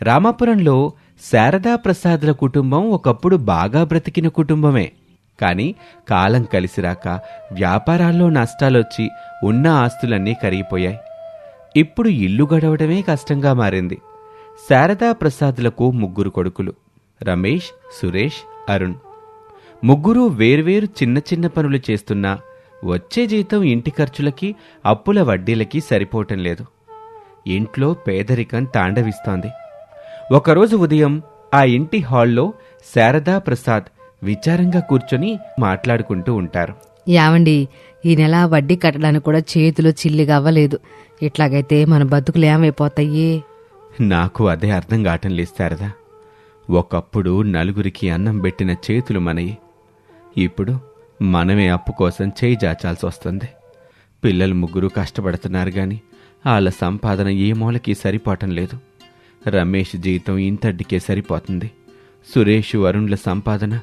రామాపురంలో శారదా ప్రసాద్ల కుటుంబం ఒకప్పుడు బాగా బ్రతికిన కుటుంబమే. కాని కాలం కలిసిరాక వ్యాపారాల్లో నష్టాలొచ్చి ఉన్న ఆస్తులన్నీ కరిగిపోయాయి. ఇప్పుడు ఇల్లు గడవడమే కష్టంగా మారింది. శారదా ప్రసాద్లకు 3 కొడుకులు: రమేష్, సురేష్, అరుణ్. ముగ్గురూ వేర్వేరు చిన్న చిన్న పనులు చేస్తున్నా వచ్చే జీతం ఇంటి ఖర్చులకి, అప్పుల వడ్డీలకి సరిపోవటం లేదు. ఇంట్లో పేదరికం తాండవిస్తోంది. ఒకరోజు ఉదయం ఆ ఇంటి హాల్లో శారదా ప్రసాద్ విచారంగా కూర్చొని మాట్లాడుకుంటూ ఉంటారు. యావండి, ఈ నెల వడ్డీ కట్టడానికి కూడా చేతిలో చిల్లిగా అవ్వలేదు. ఇట్లాగైతే మన బతుకులు ఏమైపోతాయి? నాకు అదే అర్థం కావటం లేదు శారదా. ఒకప్పుడు నలుగురికి అన్నం పెట్టిన చేతులు మనయి. ఇప్పుడు మనమే అప్పు కోసం చేయి జాచాల్సి వస్తుంది. పిల్లలు 3 కష్టపడుతున్నారు గాని వాళ్ళ సంపాదన ఏ మూలకి సరిపోవటం లేదు. రమేష్ జీతం ఇంతడ్డికే సరిపోతుంది. సురేష్, అరుణ్ల సంపాదన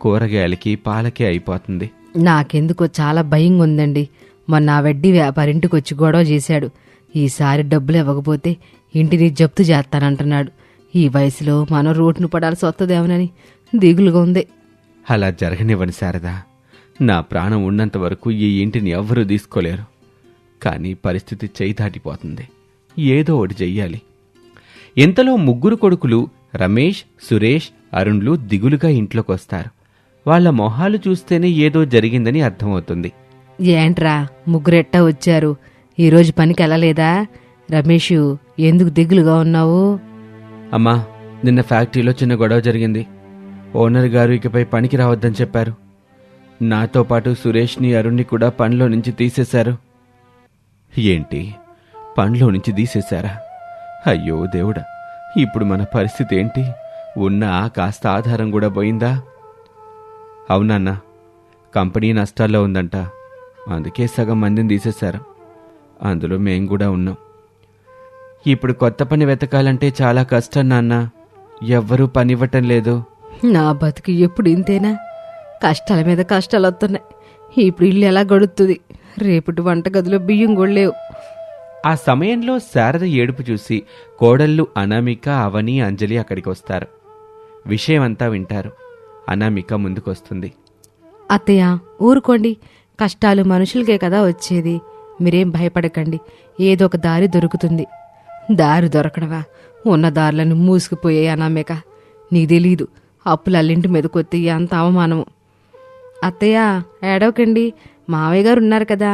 కూరగాయలకి, పాలకే అయిపోతుంది. నాకెందుకో చాలా భయంగా ఉందండి. మొన్న ఆ వడ్డీ వ్యాపారి ఇంటికొచ్చి గొడవ చేశాడు. ఈసారి డబ్బులు ఇవ్వకపోతే ఇంటిని జప్తు చేస్తానంటున్నాడు. ఈ వయసులో మనం రోడ్డును పడాల్సి వస్తుందేమోనని దిగులుగా ఉంది. అలా జరగనివ్వని శారదా. నా ప్రాణం ఉన్నంత వరకు ఈ ఇంటిని ఎవ్వరూ తీసుకోలేరు. కానీ పరిస్థితి చేయి దాటిపోతుంది. ఏదో ఒకటి చెయ్యాలి. ఇంతలో 3 కొడుకులు రమేష్, సురేష్, అరుణ్లు దిగులుగా ఇంట్లోకొస్తారు. వాళ్ల మొహాలు చూస్తేనే ఏదో జరిగిందని అర్థమవుతుంది. ఏంట్రా ముగ్గురెట్టా వచ్చారు? ఈరోజు పనికి వెళ్ళలేదా? రమేష్, ఎందుకు దిగులుగా ఉన్నావు? అమ్మా, నిన్న ఫ్యాక్టరీలో చిన్న గొడవ జరిగింది. ఓనర్ గారు ఇకపై పనికి రావద్దని చెప్పారు. నాతో పాటు సురేష్ని, అరుణ్ని కూడా పనిలో నుంచి తీసేశారు. ఏంటి, పనిలో నుంచి తీసేశారా? అయ్యో దేవుడా, ఇప్పుడు మన పరిస్థితి ఏంటి? ఉన్న కాస్త ఆధారం కూడా పోయిందా? అవునన్నా, కంపెనీ నష్టాల్లో ఉందంట. అందుకే సగం మందిని తీసేశారు. అందులో మేం కూడా ఉన్నాం. ఇప్పుడు కొత్త పని వెతకాలంటే చాలా కష్టం నాన్న. ఎవ్వరూ పనివ్వటం లేదు. నా బతుకు ఎప్పుడు ఇంతేనా? కష్టాల మీద కష్టాలు వస్తున్నాయి. ఇప్పుడు ఇల్లు ఎలా గడుస్తుంది? రేపటి వంటగదిలో బియ్యం కూడా లేవు. ఆ సమయంలో శారద ఏడుపు చూసి కోడళ్ళు అనామిక, అవని, అంజలి అక్కడికి వస్తారు. విషయమంతా వింటారు. అనామిక ముందుకొస్తుంది. అత్తయ్య, ఊరుకోండి. కష్టాలు మనుషులకే కదా వచ్చేది. మీరేం భయపడకండి. ఏదో ఒక దారి దొరుకుతుంది. దారి దొరకడవా? ఉన్న దారులను మూసుకుపోయాయి అనామిక. నీకు తెలీదు, అప్పులు అల్లింటి మీదకొత్తే అంత అవమానము. అత్తయ్య, ఏడవకండి. మావయ్య గారు ఉన్నారు కదా,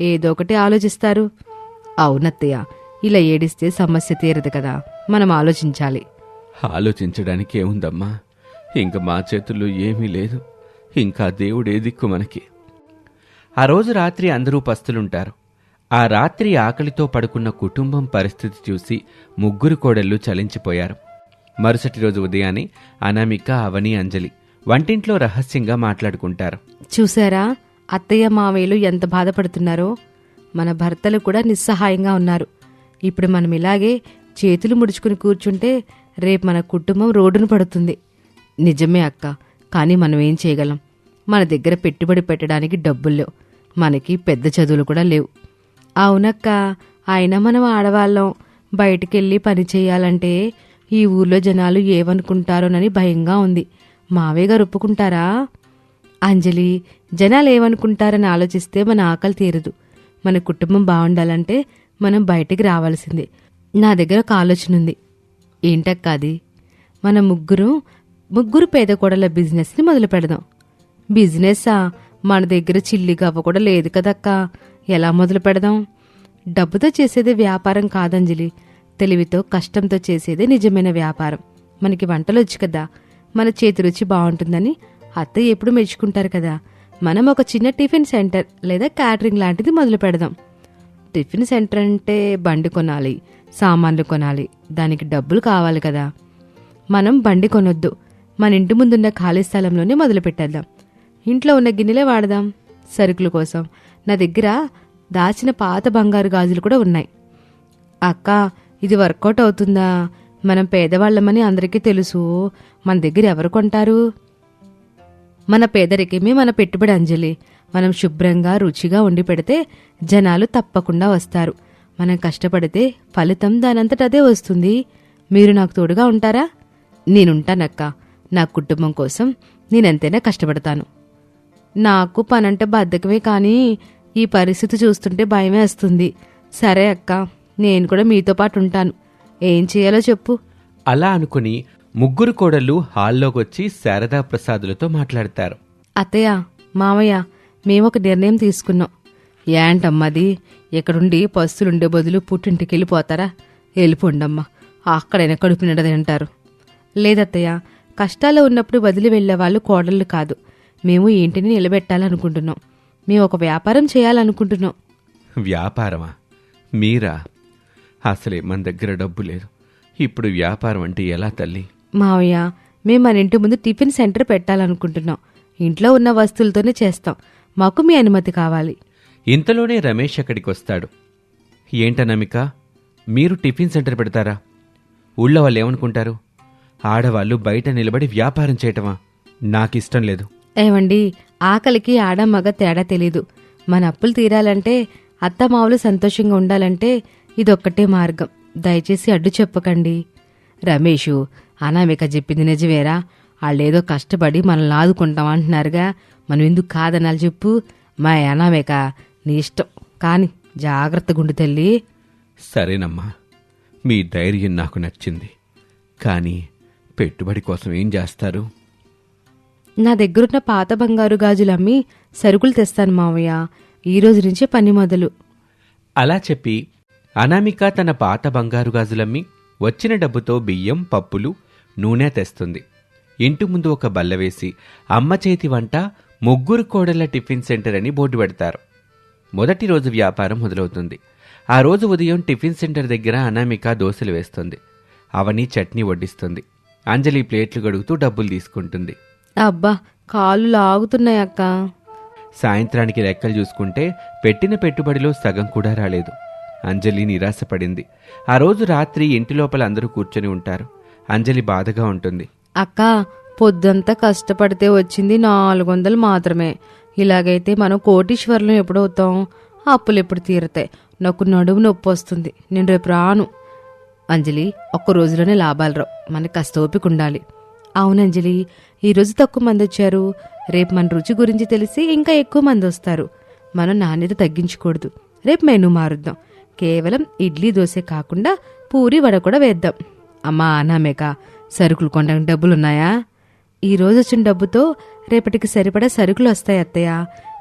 ఏదో ఒకటి ఆలోచిస్తారు. అవునత్తయ్య, ఇలా ఏడిస్తే సమస్య తీరదు కదా, మనం ఆలోచించాలి. ఆలోచించడానికి ఏముందమ్మా? ఇంక మా చేతుల్లో ఏమీ లేదు. ఇంకా దేవుడే దిక్కు మనకి. ఆ రోజు రాత్రి అందరూ పస్తులుంటారు. ఆ రాత్రి ఆకలితో పడుకున్న కుటుంబం పరిస్థితి చూసి 3 కోడళ్ళు చలించిపోయారు. మరుసటి రోజు ఉదయాన్నే అనామిక, అవని, అంజలి వంటింట్లో రహస్యంగా మాట్లాడుకుంటారు. చూశారా, అత్తయ్య మావయ్యలు ఎంత బాధపడుతున్నారో. మన భర్తలు కూడా నిస్సహాయంగా ఉన్నారు. ఇప్పుడు మనం ఇలాగే చేతులు ముడుచుకుని కూర్చుంటే రేపు మన కుటుంబం రోడ్డును పడుతుంది. నిజమే అక్క, కానీ మనం ఏం చేయగలం? మన దగ్గర పెట్టుబడి పెట్టడానికి డబ్బులు లేవు. మనకి పెద్ద చదువులు కూడా లేవు. అవునక్క, అయినా మనం ఆడవాళ్ళం. బయటికెళ్ళి పని చేయాలంటే ఈ ఊర్లో జనాలు ఏమనుకుంటారోనని భయంగా ఉంది. మావయ్య గారు ఒప్పుకుంటారా? అంజలి, జనాలు ఏమనుకుంటారని ఆలోచిస్తే మన ఆకలి తీరదు. మన కుటుంబం బాగుండాలంటే మనం బయటికి రావాల్సిందే. నా దగ్గర ఒక ఆలోచన ఉంది. ఏంటక్క అది? మన ముగ్గురు పేద కోడల బిజినెస్ని మొదలు పెడదాం. బిజినెస్సా? మన దగ్గర చిల్లిగవ్వ కూడా లేదు కదక్క. ఎలా మొదలు పెడదాం? డబ్బుతో చేసేదే వ్యాపారం కాదంజలి. తెలివితో, కష్టంతో చేసేదే నిజమైన వ్యాపారం. మనకి వంటలు వచ్చు కదా, మన చేతి రుచి బాగుంటుందని అత్తయ్య ఎప్పుడు మెచ్చుకుంటారు కదా. మనం ఒక చిన్న టిఫిన్ సెంటర్ లేదా క్యాటరింగ్ లాంటిది మొదలు పెడదాం. టిఫిన్ సెంటర్ అంటే బండి కొనాలి, సామాన్లు కొనాలి, దానికి డబ్బులు కావాలి కదా. మనం బండి కొనొద్దు. మన ఇంటి ముందున్న ఖాళీ స్థలంలోనే మొదలు పెట్టేద్దాం. ఇంట్లో ఉన్న గిన్నెలే వాడదాం సరుకుల కోసం. నా దగ్గర దాచిన పాత బంగారు గాజులు కూడా ఉన్నాయి. అక్క, ఇది వర్కౌట్ అవుతుందా? మనం పేదవాళ్లమని అందరికీ తెలుసు. మన దగ్గర ఎవరు కొంటారు? మన పేదరికమే మన పెట్టుబడి అంజలి. మనం శుభ్రంగా, రుచిగా వండి పెడితే జనాలు తప్పకుండా వస్తారు. మనం కష్టపడితే ఫలితం దానంతట అదే వస్తుంది. మీరు నాకు తోడుగా ఉంటారా? నేనుంటానక్క. నా కుటుంబం కోసం నేనెంతైనా కష్టపడతాను. నాకు పనంటే బద్ధకమే, కానీ ఈ పరిస్థితి చూస్తుంటే భయమే వస్తుంది. సరే అక్క, నేను కూడా మీతో పాటు ఉంటాను. ఏం చేయాలో చెప్పు. అలా అనుకుని ముగ్గురు కోడళ్ళు హాల్లోకొచ్చి శారదా ప్రసాదులతో మాట్లాడతారు. అత్తయ్య, మామయ్య, మేమొక నిర్ణయం తీసుకున్నాం. ఏంటమ్మది? ఇక్కడుండి పస్తులుండే బదులు పుట్టింటికి వెళ్ళిపోతారా? వెళ్ళిపోండమ్మా, అక్కడైనా కడుపు నిండా తింటారు. లేదత్తయ్య, కష్టాల్లో ఉన్నప్పుడు వదిలి వెళ్లేవాళ్ళు కోడళ్ళు కాదు. మేము ఈ ఇంటిని నిలబెట్టాలనుకుంటున్నాం. మేము ఒక వ్యాపారం చేయాలనుకుంటున్నాం. వ్యాపారమా? మీరా? అసలే మన దగ్గర డబ్బు లేదు. ఇప్పుడు వ్యాపారం అంటే ఎలా తల్లి? మావయ్య, మేము మన ఇంటి ముందు టిఫిన్ సెంటర్ పెట్టాలనుకుంటున్నాం. ఇంట్లో ఉన్న వస్తువులతోనే చేస్తాం. మాకు మీ అనుమతి కావాలి. ఇంతలోనే రమేష్ అక్కడికి వస్తాడు. ఏంటనమిక, మీరు టిఫిన్ సెంటర్ పెడతారా? ఊళ్ళో వాళ్ళు ఏమనుకుంటారు? ఆడవాళ్ళు బయట నిలబడి వ్యాపారం చేయటమా? నాకిష్టం లేదు. ఏమండి, ఆకలికి ఆడ మగ తేడా తెలీదు. మన అప్పులు తీరాలంటే, అత్తమావులు సంతోషంగా ఉండాలంటే ఇదొక్కటే మార్గం. దయచేసి అడ్డు చెప్పకండి. రమేషు, అనామిక చెప్పింది నిజమేరా? వాళ్ళేదో కష్టపడి మనల్ని ఆదుకుంటాం అంటున్నారుగా, మనం ఎందుకు కాదనాలి చెప్పు? మా అనామిక నీ ఇష్టం, కాని జాగ్రత్తగుండు తల్లి. సరేనమ్మా, మీ ధైర్యం నాకు నచ్చింది. కానీ పెట్టుబడి కోసం ఏం చేస్తారు? నా దగ్గరున్న పాత బంగారు గాజులమ్మి సరుకులు తెస్తాను మావయ్య. ఈ రోజు నుంచే పని మొదలు. అలా చెప్పి అనామిక తన పాత బంగారు గాజులమ్మి వచ్చిన డబ్బుతో బియ్యం, పప్పులు, నూనె తెస్తుంది. ఇంటి ముందు ఒక బల్ల వేసి అమ్మ చేతి వంట ముగ్గురు కోడళ్ల టిఫిన్ సెంటర్ అని బోర్డు పెడతారు. మొదటి రోజు వ్యాపారం మొదలవుతుంది. ఆ రోజు ఉదయం టిఫిన్ సెంటర్ దగ్గర అనామిక దోశలు వేస్తుంది. అవని చట్నీ వడ్డిస్తుంది. అంజలి ప్లేట్లు గడుగుతూ డబ్బులు తీసుకుంటుంది. అబ్బా, కాళ్ళు లాగుతున్నాయక్క. సాయంత్రానికి లెక్కలు చూసుకుంటే పెట్టిన పెట్టుబడిలో సగం కూడా రాలేదు. అంజలి నిరాశపడింది. ఆ రోజు రాత్రి ఇంటి లోపల అందరూ కూర్చొని ఉంటారు. అంజలి బాధగా ఉంటుంది. అక్క, పొద్దంతా కష్టపడితే వచ్చింది 400 మాత్రమే. ఇలాగైతే మనం కోటీశ్వరులం ఎప్పుడవుతాం? అప్పులు ఎప్పుడు తీరతాయి? నాకు నడుము నొప్పి వస్తుంది. నేను రేపు రాను. అంజలి, ఒక్క రోజులోనే లాభాలు రావు. మనకి కాస్త ఓపిక ఉండాలి. అవునంజలి, ఈరోజు తక్కువ మంది వచ్చారు. రేపు మన రుచి గురించి తెలిసి ఇంకా ఎక్కువ మంది వస్తారు. మనం నాణ్యత తగ్గించకూడదు. రేపు మెనూ మారుద్దాం. కేవలం ఇడ్లీ దోశ కాకుండా పూరి వడ కూడా వేద్దాం. అమ్మా అనామేక, సరుకులు కొనడానికి డబ్బులున్నాయా? ఈ రోజు వచ్చిన డబ్బుతో రేపటికి సరిపడా సరుకులు వస్తాయి అత్తయ్య.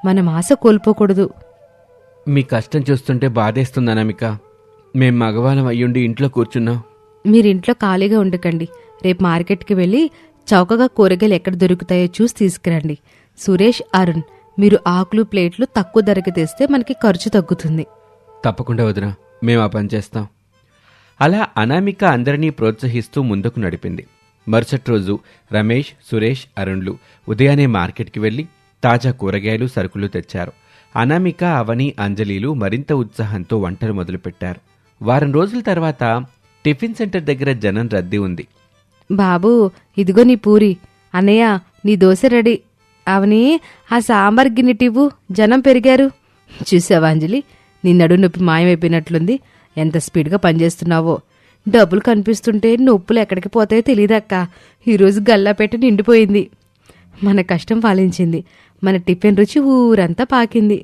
మనం ఆశ కోల్పోకూడదు. మీ కష్టం చూస్తుంటే బాధేస్తుంది అనామిక. మేం మగవాళ్ళం అయ్యుండి ఇంట్లో కూర్చున్నాం. మీరింట్లో ఖాళీగా ఉండకండి. రేపు మార్కెట్కి వెళ్ళి చౌకగా కూరగాయలు ఎక్కడ దొరుకుతాయో చూసి తీసుకురండి. సురేష్, అరుణ్, మీరు ఆకులు, ప్లేట్లు తక్కువ ధరకి తెస్తే మనకి ఖర్చు తగ్గుతుంది. తప్పకుండా వదినా, మేం ఆ పని చేస్తాం. అలా అనామిక అందరినీ ప్రోత్సహిస్తూ ముందుకు నడిపింది. మరుసటి రోజు రమేష్, సురేష్, అరుణ్లు ఉదయాన్నే మార్కెట్కి వెళ్లి తాజా కూరగాయలు, సరుకులు తెచ్చారు. అనామిక, అవని, అంజలిలు మరింత ఉత్సాహంతో వంటలు మొదలుపెట్టారు. వారం రోజుల తర్వాత టిఫిన్ సెంటర్ దగ్గర జనం రద్దీ ఉంది. బాబూ, ఇదిగో నీ పూరి. అన్నయ్య, నీ దోశ రెడీ. అవని, ఆ సాంబార్ గిన్నెటివ్వు. జనం పెరిగారు. చూసావా అంజలి, నీ నడు నొప్పి మాయమైపోయినట్లుంది. ఎంత స్పీడ్గా పనిచేస్తున్నావో. డబ్బులు కనిపిస్తుంటే నొప్పులు ఎక్కడికి పోతాయో తెలియదక్క. ఈరోజు గల్లా పెట్టి నిండిపోయింది. మన కష్టం ఫలించింది. మన టిఫిన్ రుచి ఊరంతా పాకింది.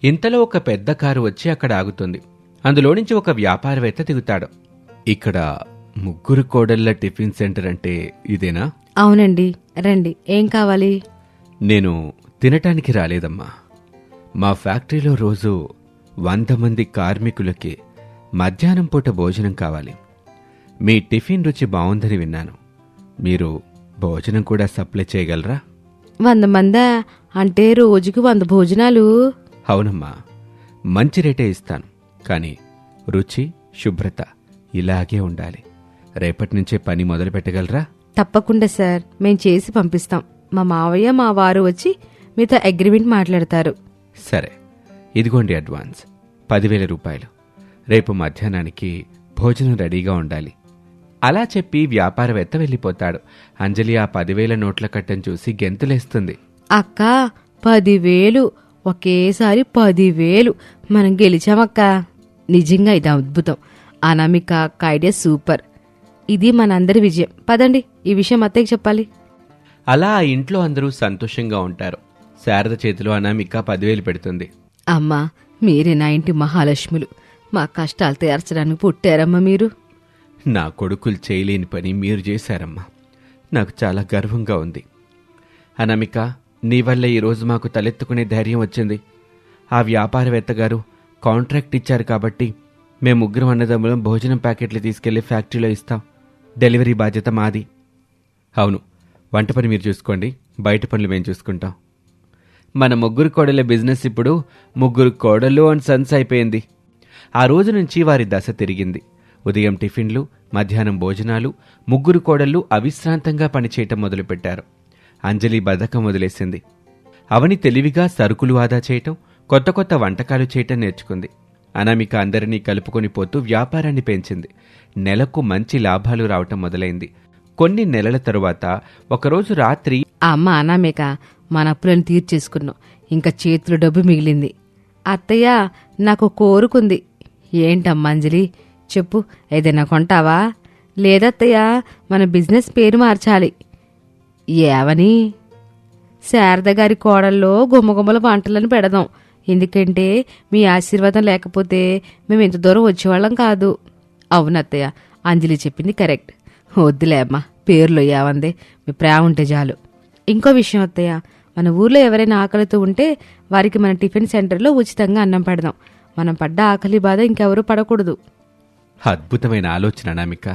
ఇంతలో ఒక పెద్ద కారు వచ్చి అక్కడ ఆగుతుంది. అందులో నుంచి ఒక వ్యాపారవేత్త దిగుతాడు. ఇక్కడ ముగ్గురు కోడళ్ల టిఫిన్ సెంటర్ అంటే ఇదేనా? అవునండి, రండి. ఏం కావాలి? నేను తినటానికి రాలేదమ్మా. మా ఫ్యాక్టరీలో రోజు 100 మంది కార్మికులకి మధ్యాహ్నం పూట భోజనం కావాలి. మీ టిఫిన్ రుచి బావుందని విన్నాను. మీరు భోజనం కూడా సప్లై చేయగలరా? 100 మందా? అంటే రోజుకి 100 భోజనాలు? అవునమ్మా, మంచి రేటే ఇస్తాను. కానీ రుచి, శుభ్రత ఇలాగే ఉండాలి. రేపటి నుంచే పని మొదలు పెట్టగలరా? తప్పకుండా సార్, మేం చేసి పంపిస్తాం. మా మావయ్య, మా వారు వచ్చి మీతో అగ్రిమెంట్ మాట్లాడతారు. సరే, ఇదిగోండి అడ్వాన్స్ 10,000 రూపాయలు. రేపు మధ్యాహ్నానికి భోజనం రెడీగా ఉండాలి. అలా చెప్పి వ్యాపారవేత్త వెళ్ళిపోతాడు. అంజలి ఆ 10,000 నోట్ల కట్టను చూసి గెంతులేస్తుంది. అక్క, 10,000! ఒకేసారి 10,000! మనం గెలిచామక్క. నిజంగా ఇది అద్భుతం. అనామిక అక్క ఐడియా సూపర్. ఇది మనందరి విజయం. పదండి, ఈ విషయం అత్తయ్యకి చెప్పాలి. అలా ఆ ఇంట్లో అందరూ సంతోషంగా ఉంటారు. శారద చేతిలో అనామిక 10,000 పెడుతుంది. అమ్మా, మీరే నా ఇంటి మహాలక్ష్ములు. మా కష్టాలు తీర్చడానికి పుట్టారమ్మా మీరు. నా కొడుకులు చేయలేని పని మీరు చేశారమ్మా. నాకు చాలా గర్వంగా ఉంది. అనామిక, నీ వల్ల ఈరోజు మాకు తలెత్తుకునే ధైర్యం వచ్చింది. ఆ వ్యాపారవేత్త గారు కాంట్రాక్ట్ ఇచ్చారు కాబట్టి మేము ముగ్గురం అన్నదమ్ములం భోజనం ప్యాకెట్లు తీసుకెళ్లి ఫ్యాక్టరీలో ఇస్తాం. డెలివరీ బాధ్యత మాది. అవును, వంట పని మీరు చూసుకోండి, బయట పనులు మేము చూసుకుంటాం. మన ముగ్గురు కోడళ్ళ బిజినెస్ ఇప్పుడు ముగ్గురు కోడళ్ళు అండ్ సన్స్ అయిపోయింది. ఆ రోజు నుంచి వారి దశ తిరిగింది. ఉదయం టిఫిన్లు, మధ్యాహ్నం భోజనాలు, ముగ్గురు కోడళ్ళు అవిశ్రాంతంగా పనిచేయటం మొదలుపెట్టారు. అంజలి బద్ధకం వదిలేసింది. అవని తెలివిగా సరుకులు ఆదా చేయటం, కొత్త కొత్త వంటకాలు చేయటం నేర్చుకుంది. అనామిక అందరినీ కలుపుకొని పోతూ వ్యాపారాన్ని పెంచింది. నెలకు మంచి లాభాలు రావటం మొదలైంది. కొన్ని నెలల తరువాత ఒకరోజు రాత్రి, అమ్మ అనామిక, మన అప్పులను తీర్చేసుకున్నాం. ఇంకా చేతిలో డబ్బు మిగిలింది. అత్తయ్య, నాకు కోరుకుంది. ఏంటమ్మా అంజలి, చెప్పు, ఏదైనా కొంటావా? లేదత్తయ్య, మన బిజినెస్ పేరు మార్చాలి. ఏవని? శారద గారి కోడల్లో గుమ్మగుమ్మల వంటలను పెడదాం. ఎందుకంటే మీ ఆశీర్వాదం లేకపోతే మేము ఇంత దూరం వచ్చేవాళ్ళం కాదు. అవునత్తయ్య, అంజలి చెప్పింది కరెక్ట్. వద్దులే అమ్మా, పేర్లో ఏవందే, మీ ప్రేమ ఉంటే చాలు. ఇంకో విషయం అత్తయ్య, మన ఊర్లో ఎవరైనా ఆకలితో ఉంటే వారికి మన టిఫిన్ సెంటర్లో ఉచితంగా అన్నం పెడదాం. మనం పడ్డ ఆకలి బాధ ఇంకెవరూ పడకూడదు. అద్భుతమైన ఆలోచన అనామిక.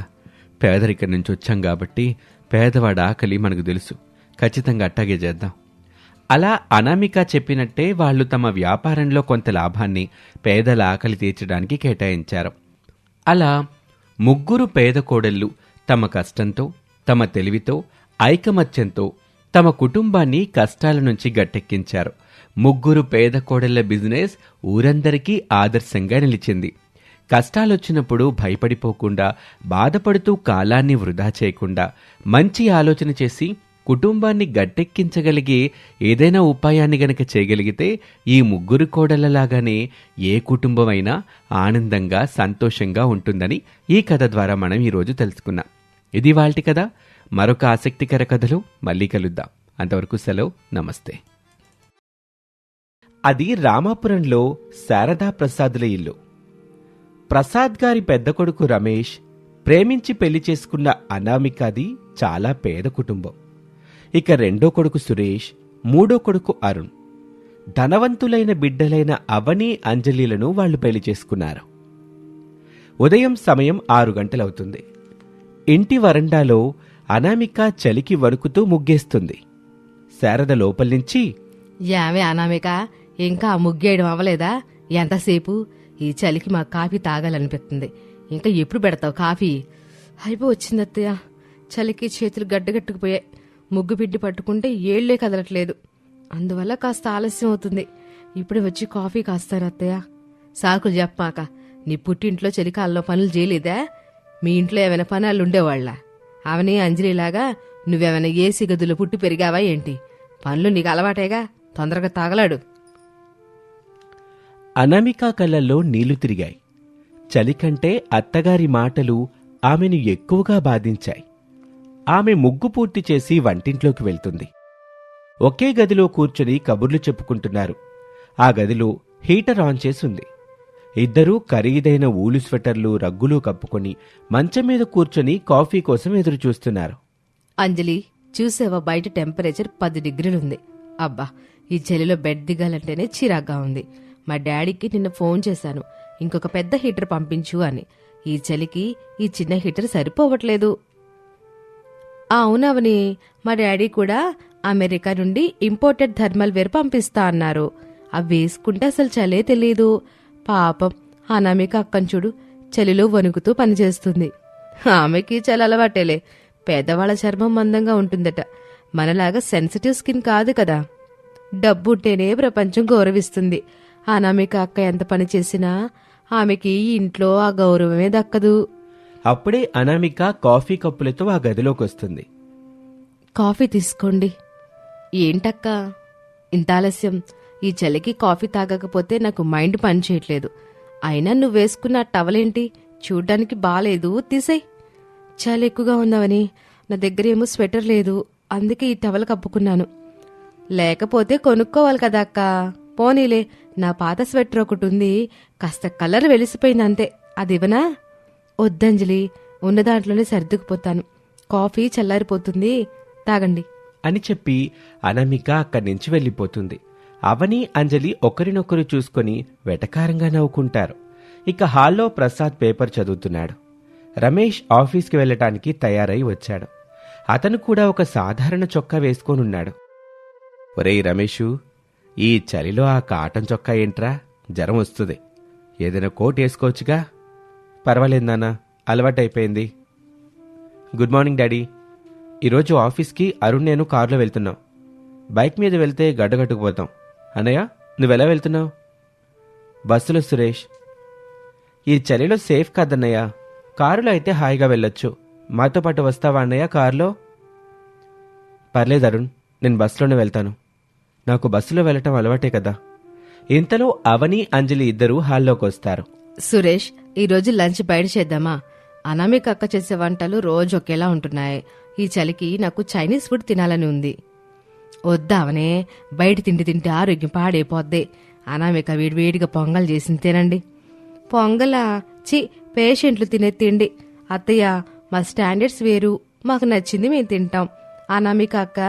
పేదరికం నుంచి వచ్చాం కాబట్టి పేదవాడి ఆకలి మనకు తెలుసు. ఖచ్చితంగా అట్టాగే చేద్దాం. అలా అనామిక చెప్పినట్టే వాళ్లు తమ వ్యాపారంలో కొంత లాభాన్ని పేదల ఆకలి తీర్చడానికి కేటాయించారు. అలా ముగ్గురు పేద కోడళ్ళు తమ కష్టంతో, తమ తెలివితో, ఐకమత్యంతో తమ కుటుంబాన్ని కష్టాల నుంచి గట్టెక్కించారు. ముగ్గురు పేద కోడళ్ల బిజినెస్ ఊరందరికీ ఆదర్శంగా నిలిచింది. కష్టాలొచ్చినప్పుడు భయపడిపోకుండా, బాధపడుతూ కాలాన్ని వృధా చేయకుండా, మంచి ఆలోచన చేసి కుటుంబాన్ని గట్టెక్కించగలిగే ఏదైనా ఉపాయాన్ని గనక చేయగలిగితే ఈ ముగ్గురు కోడళ్లలాగానే ఏ కుటుంబమైనా ఆనందంగా, సంతోషంగా ఉంటుందని ఈ కథ ద్వారా మనం ఈరోజు తెలుసుకున్నాం. ఇది వాల్టి కథ. మరొక ఆసక్తికర కథలో మళ్ళీ కలుద్దాం. అంతవరకు సెలవు, నమస్తే. అది రామాపురంలో శారదా ప్రసాదుల ఇల్లు. ప్రసాద్ గారి పెద్ద కొడుకు రమేష్ ప్రేమించి పెళ్లి చేసుకున్న అనామికది చాలా పేద కుటుంబం. ఇక రెండో కొడుకు సురేష్, మూడో కొడుకు అరుణ్. ధనవంతులైన బిడ్డలైన అవని, అంజలిలను వాళ్లు పెళ్లి చేసుకున్నారు. ఉదయం సమయం 6 గంటలవుతుంది. ఇంటి వరండాలో అనామిక చలికి వణుకుతూ ముగ్గేస్తుంది. శారద లోపల్నుంచి, యావే అనామిక, ఇంకా ముగ్గేయడం అవ్వలేదా? ఎంతసేపు? ఈ చలికి మా కాఫీ తాగాలనిపిస్తుంది. ఇంకా ఎప్పుడు పెడతావు కాఫీ? అయిపోవచ్చింది అత్తయ్య, చలికి చేతులు గడ్డగట్టుకుపోయాయి. ముగ్గు పిండి పట్టుకుంటే ఏళ్లే కదలట్లేదు. అందువల్ల కాస్త ఆలస్యం అవుతుంది. ఇప్పుడే వచ్చి కాఫీ కాస్తాను అత్తయ్య. సాకులు చెప్పమాక. నీ పుట్టింట్లో చలికాలంలో పనులు చేయలేదా? మీ ఇంట్లో ఏమైనా పనులు ఉండేవాళ్ళ? అవని అంజలిలాగా నువ్వేమైనా ఏసీ గదులు పుట్టి పెరిగావా ఏంటి? పనులు నీకు అలవాటేగా, తొందరగా తాగలాడు. అనామిక కళ్ళల్లో నీళ్లు తిరిగాయి. చలికంటే అత్తగారి మాటలు ఆమెను ఎక్కువగా బాధించాయి. ఆమె ముగ్గు పూర్తి చేసి వంటింట్లోకి వెళ్తుంది. ఒకే గదిలో కూర్చొని కబుర్లు చెప్పుకుంటున్నారు. ఆ గదిలో హీటర్ ఆన్ చేసుంది. ఇద్దరూ ఖరీదైన ఊలు స్వెటర్లు, రగ్గులు కప్పుకొని మంచం మీద కూర్చొని కాఫీ కోసం ఎదురుచూస్తున్నారు. అంజలి, చూసావా బయట టెంపరేచర్ 10 డిగ్రీలుంది. అబ్బా, ఈ చలిలో బెడ్ దిగాలంటేనే చిరాగ్గా ఉంది. మా డాడీకి నిన్న ఫోన్ చేశాను, ఇంకొక పెద్ద హీటర్ పంపించు అని. ఈ చలికి ఈ చిన్న హీటర్ సరిపోవట్లేదు. అవునవని, మా డాడీ కూడా అమెరికా నుండి ఇంపోర్టెడ్ థర్మల్ వేర్ పంపిస్తా అన్నారు. అవి వేసుకుంటే అసలు చలే తెలీదు. పాపం అనామిక అక్కను చూడు, చలిలో వణుకుతూ పనిచేస్తుంది. ఆమెకి చలి అలవాటేలే. పేదవాళ్ల చర్మం మందంగా ఉంటుందట, మనలాగా సెన్సిటివ్ స్కిన్ కాదు కదా. డబ్బుంటేనే ప్రపంచం గౌరవిస్తుంది. అనామిక అక్క ఎంత పని చేసినా ఆమెకి ఇంట్లో ఆ గౌరవమే దక్కదు. అప్పుడే అనామిక కాఫీ కప్పులతో ఆ గదిలోకొస్తుంది. కాఫీ తీసుకోండి. ఏంటక్క ఇంత ఆలస్యం? ఈ చలికి కాఫీ తాగకపోతే నాకు మైండ్ పనిచేయట్లేదు. అయినా నువ్వేసుకున్న టవలేంటి? చూడ్డానికి బాలేదు, తీసేయ్. చాలా ఎక్కువగా ఉందామని నా దగ్గర ఏమో స్వెటర్ లేదు, అందుకే ఈ టవల్ కప్పుకున్నాను. లేకపోతే కొనుక్కోవాలి కదా అక్క. పోనీలే, నా పాత స్వెటర్ ఒకటి ఉంది, కాస్త కలర్ వెలిసిపోయింది అంతే, అది ఇవ్వనా? వద్దంజలి, ఉన్న దాంట్లోనే సర్దుకుపోతాను. కాఫీ చల్లారిపోతుంది, తాగండి అని చెప్పి అనామిక అక్కడి నుంచి వెళ్ళిపోతుంది. అవని అంజలి ఒకరినొకరు చూసుకొని వెటకారంగా నవ్వుకుంటారు. ఇక హాల్లో ప్రసాద్ పేపర్ చదువుతున్నాడు. రమేష్ ఆఫీస్కి వెళ్ళటానికి తయారై వచ్చాడు. అతను కూడా ఒక సాధారణ చొక్కా వేసుకొనున్నాడు. ఒరేయ్ రమేషు, ఈ చలిలో ఆ కాటన్ చొక్కా ఏంట్రా, జ్వరం వస్తుంది, ఏదైనా కోట్ వేసుకోవచ్చుగా. పర్వాలేదు నాన్న, అలవాటైపోయింది. Good morning daddy. ఈరోజు ఆఫీస్కి అరుణ్ నేను కారులో వెళ్తున్నాం. బైక్ మీద వెళ్తే గడ్డగట్టుకుపోతాం. అన్నయ్య, నువ్వెలా వెళ్తున్నావు? బస్సులో సురేష్. ఈ చలిలో సేఫ్ కాదన్నయ్య, కారులో అయితే హాయిగా వెళ్ళొచ్చు. మాతో పాటు వస్తావా అన్నయ్య కారులో? పర్లేదు అరుణ్, నేను బస్సులోనే వెళ్తాను. నాకు బస్సులో వెళ్ళటం అలవాటే కదా. ఇంతలో అవని అంజలి ఇద్దరూ హాల్లోకి వస్తారు. సురేష్, ఈరోజు లంచ్ బయట చేద్దామా? అనామిక అక్క చేసే వంటలు రోజు ఒకేలా ఉంటున్నాయి. ఈ చలికి నాకు చైనీస్ ఫుడ్ తినాలని ఉంది. వద్దామనే, బయట తిండి తింటే ఆరోగ్యం పాడైపోద్ది. అనామిక వేడివేడిగా పొంగల్ చేసింది తినండి. పొంగలా? చి, పేషెంట్లు తినే తిండి. అత్తయ్య, మా స్టాండర్డ్స్ వేరు, మాకు నచ్చింది మేము తింటాం. అనామిక అక్క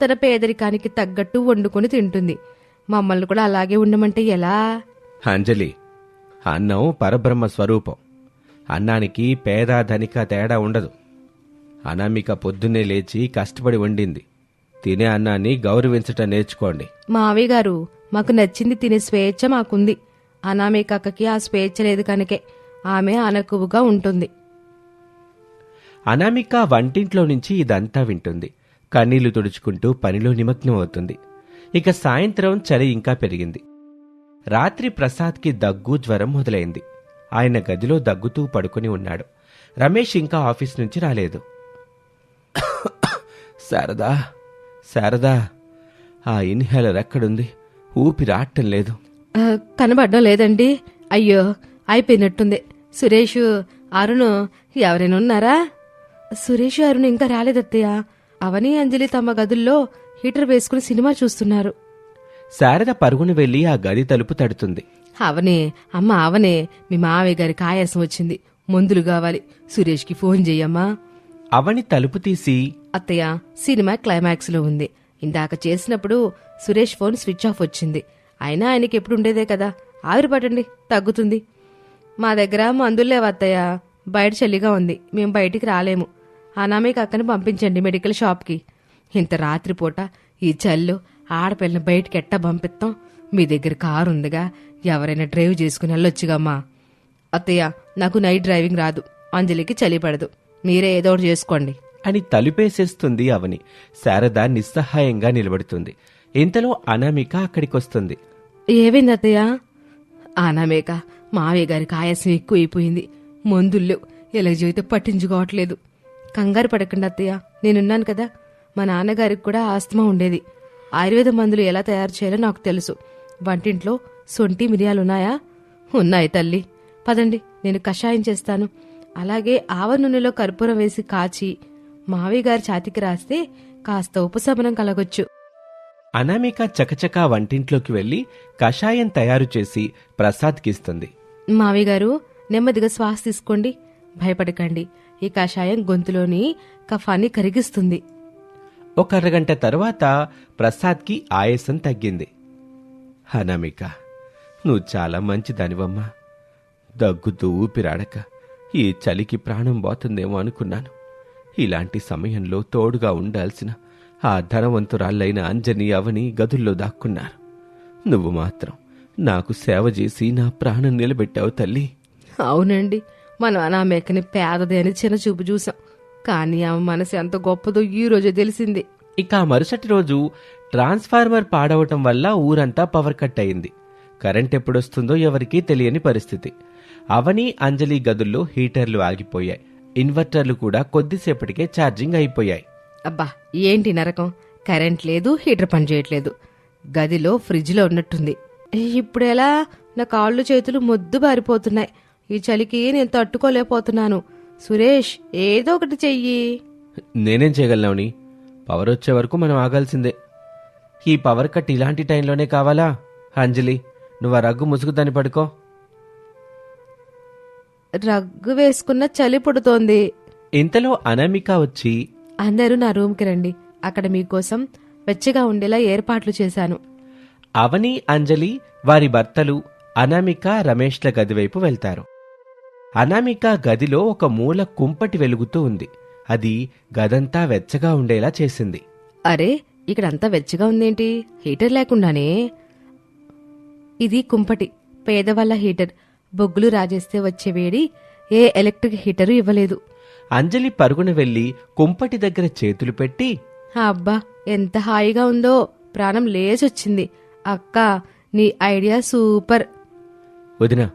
తన పేదరికానికి తగ్గట్టు వండుకొని తింటుంది. మమ్మల్ని కూడా అలాగే ఉండమంటే ఎలా? అంజలి, అన్నం పరబ్రహ్మ స్వరూపం. అన్నానికి పేద ధనిక తేడా ఉండదు. అనామిక పొద్దున్నే లేచి కష్టపడి వండింది. తినే అన్నాన్ని గౌరవించటం నేర్చుకోండి. మావయ్య గారు, మాకు నచ్చింది తినే స్వేచ్ఛ మాకుంది. అనామిక అక్కకి ఆ స్వేచ్ఛ లేదు కనుకే ఆమె అనకువుగా ఉంటుంది. అనామిక వంటింట్లో నుంచి ఇదంతా వింటుంది. కన్నీళ్లు తుడుచుకుంటూ పనిలో నిమగ్నమవుతుంది. ఇక సాయంత్రం చలి ఇంకా పెరిగింది. రాత్రి ప్రసాద్కి దగ్గు, జ్వరం మొదలైంది. ఆయన గదిలో దగ్గుతూ పడుకుని ఉన్నాడు. రమేష్ ఇంకా ఆఫీస్ నుంచి రాలేదు. శారదా, శారదా, ఆ ఇన్హేలర్ ఎక్కడుంది? ఊపిరి ఆడటం లేదు. కనబడడం లేదండి. అయ్యో, అయిపోయినట్టుంది. సురేష్, అరుణ్ ఎవరైనా ఉన్నారా? సురేష్, అరుణ్ ఇంకా రాలేదత్తయ్య. అవని అంజలి తమ గదుల్లో హీటర్ వేసుకుని సినిమా చూస్తున్నారు. శారద పరుగున వెళ్లి ఆ గది తలుపు తడుతుంది. అవనే, అమ్మ అవనే, మీ మావయ్య గారికి ఆయాసం వచ్చింది, మందులు కావాలి, సురేష్కి ఫోన్ చెయ్యమ్మా. అవని తలుపు తీసి, అత్తయ్య, సినిమా క్లైమాక్స్ లో ఉంది. ఇందాక చేసినప్పుడు సురేష్ ఫోన్ స్విచ్ ఆఫ్ వచ్చింది. అయినా ఆయనకి ఎప్పుడు ఉండేదే కదా, ఆవిరిపడండి, తగ్గుతుంది. మా దగ్గర మందులు లేవు అత్తయ్య, బయట చలిగా ఉంది, మేం బయటికి రాలేము. అనామిక అక్కని పంపించండి మెడికల్ షాప్కి. ఇంత రాత్రిపూట ఈ చల్లో ఆడపిల్లని బయటికి ఎట్టా పంపిస్తాం? మీ దగ్గర కారు ఉందిగా, ఎవరైనా డ్రైవ్ చేసుకుని వెళ్ళొచ్చుగమ్మా. అత్తయ్య, నాకు నైట్ డ్రైవింగ్ రాదు, అంజలికి చలి పడదు, మీరే ఏదో ఒకటి చేసుకోండి అని తలుపేసేస్తుంది అవని. శారద నిస్సహాయంగా నిలబడుతుంది. ఇంతలో అనామిక అక్కడికొస్తుంది. ఏమైంది అత్తయ్య? అనామిక, మావయ్య గారికి ఆయాసం ఎక్కువైపోయింది, మందుల్లో ఇలా జీవితం పట్టించుకోవట్లేదు. కంగారు పడకండి అత్తయ్య, నేనున్నాను కదా. మా నాన్నగారికి కూడా ఆస్తమా ఉండేది. ఆయుర్వేద మందులు ఎలా తయారు చేయాలో నాకు తెలుసు. వంటింట్లో సొంటి మిరియాలున్నాయా? ఉన్నాయి తల్లి. పదండి, నేను కషాయం చేస్తాను. అలాగే ఆవ నూనెలో కర్పూరం వేసి కాచి మావయ్య గారి ఛాతికి రాస్తే కాస్త ఉపశమనం కలగొచ్చు. అనామిక చకచకా వంటింట్లోకి వెళ్లి కషాయం తయారు చేసి ప్రసాద్కిస్తుంది. మావయ్య గారు, నెమ్మదిగా శ్వాస తీసుకోండి, భయపడకండి. ఈ కషాయం గొంతులోని కఫాన్ని కరిగిస్తుంది. ఒక అరగంట తరువాత ప్రసాద్కి ఆయాసం తగ్గింది. అనామిక, నువ్వు చాలా మంచిదానివమ్మా. దగ్గుతూ ఊపిరాడక ఈ చలికి ప్రాణం పోతుందేమో అనుకున్నాను. ఇలాంటి సమయంలో తోడుగా ఉండాల్సిన ఆ ధనవంతురాళ్ళైన అంజని, అవని గదుల్లో దాక్కున్నారు. నువ్వు మాత్రం నాకు సేవ చేసి నా ప్రాణం నిలబెట్టావు తల్లి. అవునండి, మనం అనామేకని పేదదే అని చిన్న చూపు చూసాం, కానీ ఆమె మనసు ఎంత గొప్పదో ఈ రోజే తెలిసింది. ఇక ఆ మరుసటి రోజు ట్రాన్స్ఫార్మర్ పాడవటం వల్ల ఊరంతా పవర్ కట్ అయింది. కరెంట్ ఎప్పుడొస్తుందో ఎవరికీ తెలియని పరిస్థితి. అవని, అంజలి గదుల్లో హీటర్లు ఆగిపోయాయి. ఇన్వర్టర్లు కూడా కొద్దిసేపటికే ఛార్జింగ్ అయిపోయాయి. అబ్బా, ఏంటి నరకం! కరెంట్ లేదు, హీటర్ పనిచేయట్లేదు, గదిలో ఫ్రిడ్జ్లో ఉన్నట్టుంది. ఇప్పుడెలా? నా కాళ్ళు చేతులు మొద్దు బారిపోతున్నాయి. ఈ చలికి నేను తట్టుకోలేకపోతున్నాను. సురేష్ ఏదో ఒకటి చెయ్యి. నేనేం చేయగలనవని? పవర్ వచ్చే వరకు మనం ఆగాల్సిందే. ఈ పవర్ కట్ ఇలాంటి టైంలోనే కావాలా? అంజలి, నువ్వు ఆ రగ్గు ముసుగుదాన్ని పడుకో. రగ్గు వేసుకున్న చలి పుడుతోంది. ఇంతలో అనామిక వచ్చి, అందరూ నా రూమ్కి రండి, అక్కడ మీకోసం వెచ్చగా ఉండేలా ఏర్పాట్లు చేశాను. అవని, అంజలి వారి భర్తలు అనామిక, రమేష్ల గదివైపు వెళ్తారు. అనామిక గదిలో ఒక మూల కుంపటి వెలుగుతూ ఉంది. అది గదంతా వెచ్చగా ఉండేలా చేసింది. అరే, ఇక్కడంతా వెచ్చగా ఉందేంటి? హీటర్ లేకుండానే. ఇది కుంపటి, పేదవాళ్ళ హీటర్. బొగ్గులు రాజేస్తే వచ్చే వేడి ఏ ఎలక్ట్రిక్ హీటరు ఇవ్వలేదు. అంజలి పరుగున వెళ్లి కుంపటి దగ్గర చేతులు పెట్టి, అబ్బా ఎంత హాయిగా ఉందో, ప్రాణం లేచొచ్చింది. అక్క, నీ ఐడియా సూపర్. వదినా,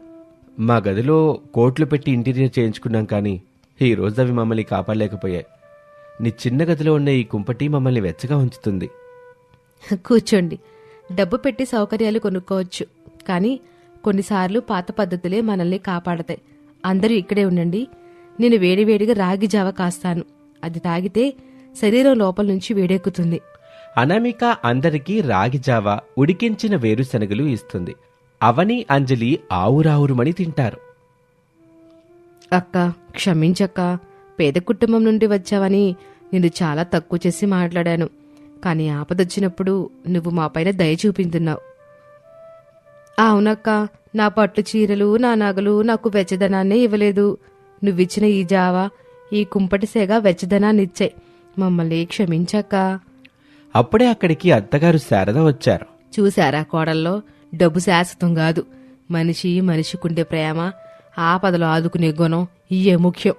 మా గదిలో కోట్లు పెట్టి ఇంటీరియర్ చేయించుకున్నాం, కానీ ఈ రోజు అవి మమ్మల్ని కాపాడలేకపోయాయి. నీ చిన్న గదిలో ఉన్న ఈ కుంపటి మమ్మల్ని వెచ్చగా ఉంచుతుంది. కూర్చోండి. డబ్బు పెట్టి సౌకర్యాలు కొనుక్కోవచ్చు, కానీ కొన్నిసార్లు పాత పద్ధతులే మనల్ని కాపాడతాయి. అందరూ ఇక్కడే ఉండండి. నేను వేడివేడిగా రాగి జావ కాస్తాను. అది తాగితే శరీరం లోపల నుంచి వేడెక్కుతుంది. అనామిక అందరికీ రాగి జావ, ఉడికించిన వేరుశనగలు ఇస్తుంది. అవని, అంజలి ఆవురావురుమని తింటారు. అక్క, క్షమించక్క. పేద కుటుంబం నుండి వచ్చావని నిన్ను చాలా తక్కువ చేసి మాట్లాడాను, కానీ ఆపదొచ్చినప్పుడు నువ్వు మాపైన దయ చూపించున్నావు. అవునక్క, నా పట్టు చీరలు, నా నగలు నాకు వెచ్చదనాన్నే ఇవ్వలేదు. నువ్విచ్చిన ఈ జావా, ఈ కుంపటి సేగ వెచ్చదనాన్నిచ్చాయి. మమ్మల్ని క్షమించక్క. అప్పుడే అక్కడికి అత్తగారు శారద వచ్చారు. చూశారా కోడల్లో, డబ్బు శాశ్వతం కాదు. మనిషి మనిషికుండే ప్రేమ, ఆపదలో ఆదుకునే గుణం ఇయే ముఖ్యం.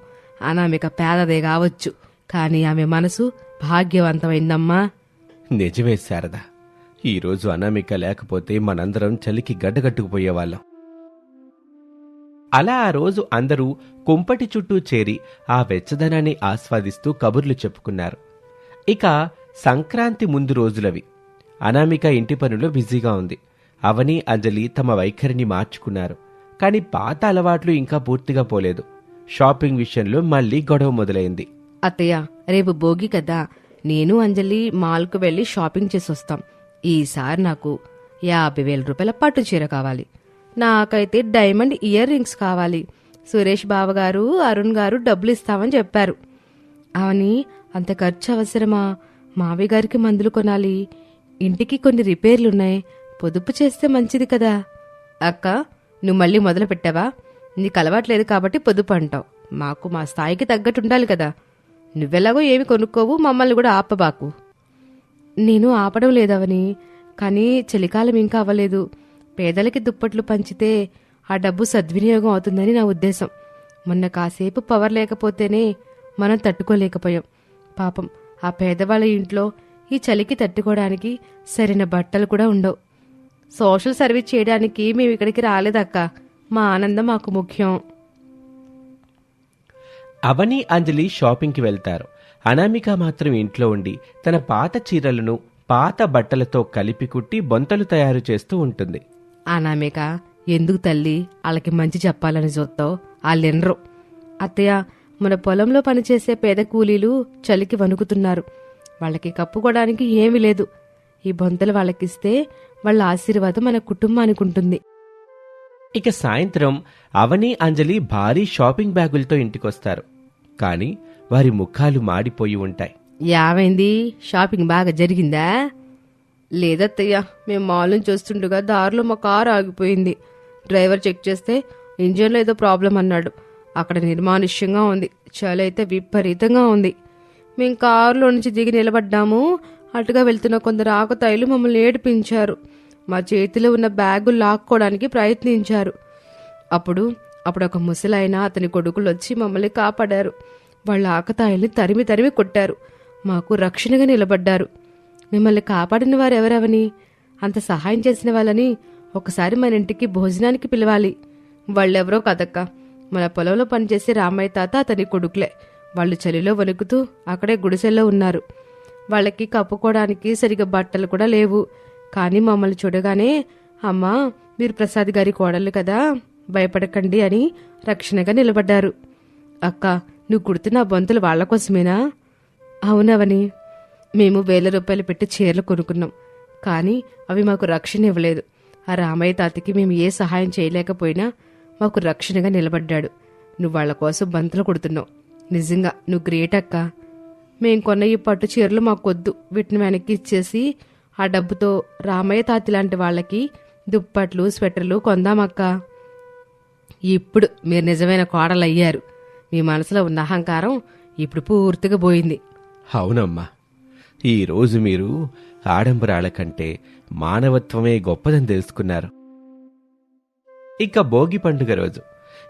అనామిక పేదదే కావచ్చు, కానీ ఆమె మనసు భాగ్యవంతమైందమ్మా. నిజమే శారద, ఈరోజు అనామిక లేకపోతే మనందరం చలికి గడ్డగట్టుకుపోయేవాళ్ళం. అలా ఆ రోజు అందరూ కుంపటి చుట్టూ చేరి ఆ వెచ్చదనాన్ని ఆస్వాదిస్తూ కబుర్లు చెప్పుకున్నారు. ఇక సంక్రాంతి ముందు రోజులవి. అనామిక ఇంటి పనులో బిజీగా ఉంది. అవని, అంజలి తమ వైఖరిని మార్చుకున్నారు, కాని పాత అలవాట్లు ఇంకా పూర్తిగా పోలేదు. షాపింగ్ విషయంలో మళ్లీ గొడవ మొదలైంది. అత్తయ్య, రేపు భోగి కదా, నేను అంజలి మాల్కు వెళ్లి షాపింగ్ చేసొస్తాం. ఈసారి నాకు 50,000 రూపాయల పట్టు చీర కావాలి. నాకైతే డైమండ్ ఇయర్ రింగ్స్ కావాలి. సురేష్ బావగారు, అరుణ్ గారు డబ్బులు ఇస్తామని చెప్పారు. అవని, అంత ఖర్చు అవసరమా? మావయ్య గారికి మందులు కొనాలి, ఇంటికి కొన్ని రిపేర్లున్నాయి. పొదుపు చేస్తే మంచిది కదా. అక్క, నువ్వు మళ్ళీ మొదలు పెట్టావా? నీకు అలవాట్లేదు కాబట్టి పొదుపు అంటావు. మాకు మా స్థాయికి తగ్గట్టు ఉండాలి కదా. నువ్వెలాగో ఏమి కొనుక్కోవు, మమ్మల్ని కూడా ఆపబాకు. నేను ఆపడం లేదవని, కానీ చలికాలం ఇంకా అవ్వలేదు. పేదలకి దుప్పట్లు పంచితే ఆ డబ్బు సద్వినియోగం అవుతుందని నా ఉద్దేశం. మొన్న కాసేపు పవర్ లేకపోతేనే మనం తట్టుకోలేకపోయాం. పాపం ఆ పేదవాళ్ళ ఇంట్లో ఈ చలికి తట్టుకోవడానికి సరైన బట్టలు కూడా ఉండవు. సోషల్ సర్వీస్ చేయడానికి మేము ఇక్కడికి రాలేదక్క. మా ఆనందం మాకు ముఖ్యం. అవని, అంజలి షాపింగ్కి వెళ్తారు. అనామిక మాత్రం ఇంట్లో ఉండి తన పాత చీరలను పాత బట్టలతో కలిపి కుట్టి బొంతలు తయారు చేస్తూ ఉంటుంది. అనామిక, ఎందుకు తల్లి వాళ్ళకి మంచి చెప్పాలని చూస్తావు? వాళ్ళెనరు. అత్తయ్య, మన పొలంలో పనిచేసే పేద కూలీలు చలికి వణుకుతున్నారు. వాళ్ళకి కప్పుకోవడానికి ఏమీ లేదు. ఈ బొంతలు వాళ్ళకిస్తే వాళ్ళ ఆశీర్వాదం మన కుటుంబానికి ఉంటుంది. ఇక సాయంత్రం అవని, అంజలి భారీ షాపింగ్ బ్యాగులతో ఇంటికొస్తారు. కాని వారి ముఖాలు మాడిపోయి ఉంటాయి. యావైంది? షాపింగ్ బాగా జరిగిందా? లేదత్తయ్య, మేము మాల్ నుంచి వస్తుండగా దారిలో మా కారు ఆగిపోయింది. డ్రైవర్ చెక్ చేస్తే ఇంజన్లో ఏదో ప్రాబ్లం అన్నాడు. అక్కడ నిర్మానుష్యంగా ఉంది, చలి అయితే విపరీతంగా ఉంది. మేము కారులో నుంచి దిగి నిలబడ్డాము. అటుగా వెళ్తున్న కొందరు ఆకతాయిలు మమ్మల్ని ఏడిపించారు. మా చేతిలో ఉన్న బ్యాగు లాక్కోవడానికి ప్రయత్నించారు. అప్పుడు ఒక ముసలాయన, అతని కొడుకులు వచ్చి మమ్మల్ని కాపాడారు. వాళ్ళ ఆకతాయిల్ని తరిమి తరిమి కొట్టారు. మాకు రక్షణగా నిలబడ్డారు. మిమ్మల్ని కాపాడిన వారు ఎవరెవని, అంత సహాయం చేసిన వాళ్ళని ఒకసారి మన ఇంటికి భోజనానికి పిలవాలి. వాళ్ళెవరో కదక్క, మన పొలంలో పనిచేసే రామయ్య తాత, అతని కొడుకులే. వాళ్ళు చలిలో వణుకుతూ అక్కడే గుడిసెల్లో ఉన్నారు. వాళ్ళకి కప్పుకోవడానికి సరిగా బట్టలు కూడా లేవు. కానీ మమ్మల్ని చూడగానే, అమ్మా మీరు ప్రసాద్ గారి కోడళ్ళు కదా, భయపడకండి అని రక్షణగా నిలబడ్డారు. అక్క, నువ్వు కుడుతున్న ఆ బొంతలు వాళ్ల కోసమేనా? అవునవని. మేము ₹1000 పెట్టి చీరలు కొనుక్కున్నాం, కానీ అవి మాకు రక్షణ ఇవ్వలేదు. ఆ రామయ్య తాతకి మేము ఏ సహాయం చేయలేకపోయినా మాకు రక్షణగా నిలబడ్డాడు. నువ్వు వాళ్ల కోసం బంతులు కుడుతున్నావు. నిజంగా నువ్వు గ్రేట్ అక్క. మేం కొన్న ఈ పట్టు చీరలు మాకొద్దు, వీటిని వెనక్కి ఇచ్చేసి ఆ డబ్బుతో రామయ్య తాతి లాంటి వాళ్ళకి దుప్పట్లు, స్వెటర్లు కొందామక్క. ఇప్పుడు మీరు నిజమైన కోడలయ్యారు. మీ మనసులో ఉన్న అహంకారం ఇప్పుడు పూర్తిగా పోయింది. అవునమ్మా, ఈరోజు మీరు ఆడంబరాల కంటే మానవత్వమే గొప్పదని తెలుసుకున్నారు. ఇక భోగి పండుగ రోజు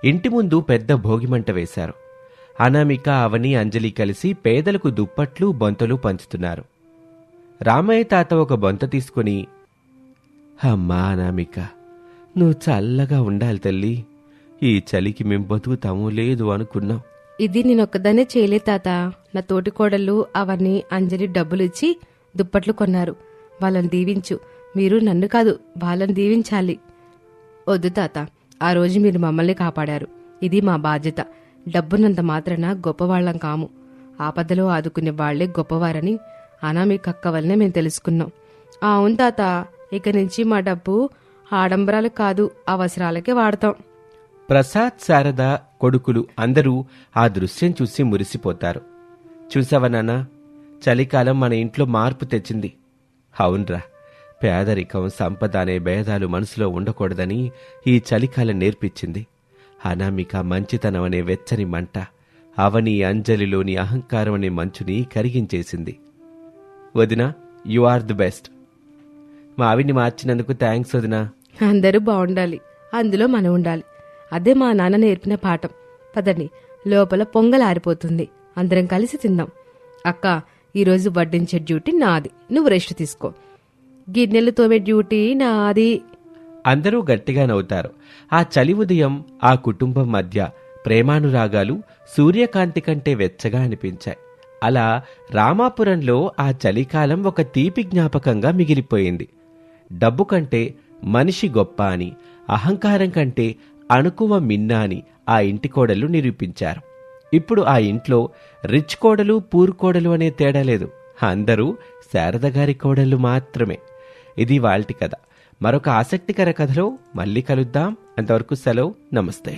ఇంటి ముందు పెద్ద భోగిమంట వేశారు. అనామిక, అవని, అంజలి కలిసి పేదలకు దుప్పట్లు, బొంతలు పంచుతున్నారు. రామయ్య తాత ఒక బొంత తీసుకుని, అమ్మా అనామిక, నువ్వు చల్లగా ఉండాలి తల్లి. ఈ చలికి మేం బతుకుతాము లేదు అనుకున్నాం. ఇది నేనొక్కదాన్నే చేయలే తాత. నా తోటి కోడళ్ళు అవన్నీ అంజలి డబ్బులు ఇచ్చి దుప్పట్లు కొన్నారు. వాళ్ళని దీవించు. మీరు నన్ను కాదు, వాళ్ళని దీవించాలి. వద్దు తాత, ఆ రోజు మీరు మమ్మల్ని కాపాడారు. ఇది మా బాధ్యత. డబ్బునంత మాత్రాన గొప్పవాళ్లం కాము. ఆపదలో ఆదుకునే వాళ్లే గొప్పవారని అనామిక అక్క వల్లనే మేము తెలుసుకున్నాం. అవును తాత, ఇక నుంచి మా డబ్బు ఆడంబరాలు కాదు, అవసరాలకే వాడతాం. ప్రసాద్, శారద కొడుకులు అందరూ ఆ దృశ్యం చూసి మురిసిపోతారు. చూసావా నాన్నా, చలికాలం మన ఇంట్లో మార్పు తెచ్చింది. అవునరా, పేదరికం, సంపద అనే భేదాలు మనసులో ఉండకూడదని ఈ చలికాలం నేర్పించింది. అనామిక మంచితనం అనే వెచ్చని మంట అవని, అంజలిలోని అహంకారం అనే మంచుని కరిగించేసింది. వదినా, యు ఆర్ ది బెస్ట్. మా ఆవిని మార్చినందుకు థ్యాంక్స్ వదినా. అందరూ బాగుండాలి, అందులో మనం ఉండాలి. అదే మా నాన్న నేర్పిన పాఠం. పదండి, లోపల పొంగలారిపోతుంది, అందరం కలిసి తిందాం. అక్క, ఈరోజు వడ్డించే డ్యూటీ నాది, నువ్వు రెస్ట్ తీసుకో. గిన్నెలు తోమే డ్యూటీ నాది. అందరూ గట్టిగా నవ్వుతారు. ఆ చలి ఉదయం ఆ కుటుంబం మధ్య ప్రేమానురాగాలు సూర్యకాంతి కంటే వెచ్చగా అనిపించాయి. అలా రామాపురంలో ఆ చలికాలం ఒక తీపి జ్ఞాపకంగా మిగిలిపోయింది. డబ్బు కంటే మనిషి గొప్ప అని, అహంకారం కంటే అణుకువ మిన్న అని ఆ ఇంటి కోడలు నిరూపించారు. ఇప్పుడు ఆ ఇంట్లో రిచ్ కోడలు, పూర్ కోడలు అనే తేడా లేదు. అందరూ శారదగారి కోడళ్ళు మాత్రమే. ఇది వాల్టి కథ. మరొక ఆసక్తికర కథలో మళ్ళీ కలుద్దాం. అంతవరకు సెలవు. నమస్తే.